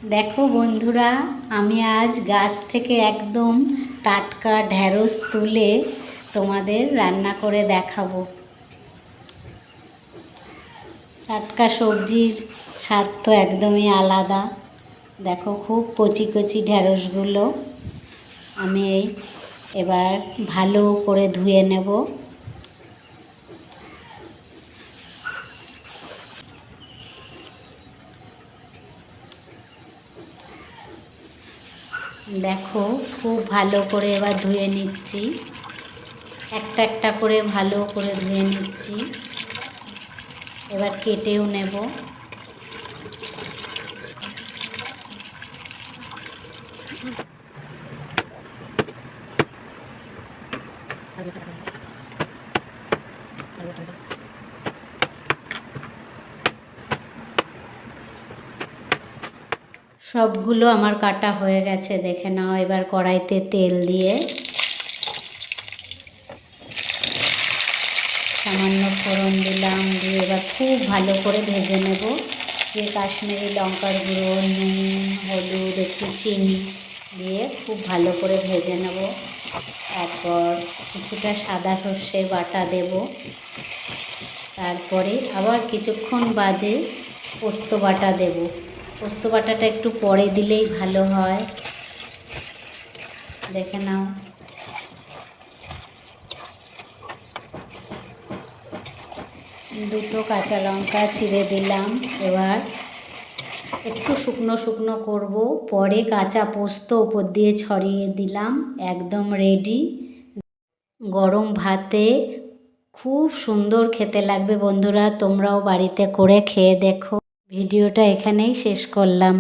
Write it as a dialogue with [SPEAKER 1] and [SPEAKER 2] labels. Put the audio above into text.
[SPEAKER 1] দেখো বন্ধুরা, আমি আজ গাছ থেকে একদম টাটকা ঢ্যাঁড়স তুলে তোমাদের রান্না করে দেখাবো। টাটকা সবজির স্বাদ তো একদমই আলাদা। দেখো খুব কচি কচি ঢ্যাঁড়সগুলো আমি এবার ভালো করে ধুয়ে নেব। দেখো খুব ভালো করে এবার ধুয়ে নিচ্ছি, একটা একটা করে ভালো করে ধুয়ে নিচ্ছি। এবার কেটেও নেব। সবগুলো আমার কাটা হয়ে গেছে, দেখে নাও। এবার কড়াইতে তেল দিয়ে সামান্য ফোড়ন দিলাম, দিয়ে এবার খুব ভালো করে ভেজে নেব। দিয়ে কাশ্মীরি লঙ্কার গুঁড়ো, নুন, হলুদ, একটু চিনি দিয়ে খুব ভালো করে ভেজে নেব। তারপর কিছুটা সাদা সর্ষে বাটা দেব। তারপরে আবার কিছুক্ষণ বাদে পোস্ত বাটা দেব। পোস্ত বাটাটা একটু পরে দিলেই ভালো হয়, দেখে নাও। দুটো কাঁচা লঙ্কা চিড়ে দিলাম। এবার একটু শুকনো শুকনো করব, পরে কাঁচা পোস্ত উপর দিয়ে ছড়িয়ে দিলাম। একদম রেডি। গরম ভাতে খুব সুন্দর খেতে লাগবে বন্ধুরা, তোমরাও বাড়িতে করে খেয়ে দেখো। ভিডিওটা এখানেই শেষ করলাম।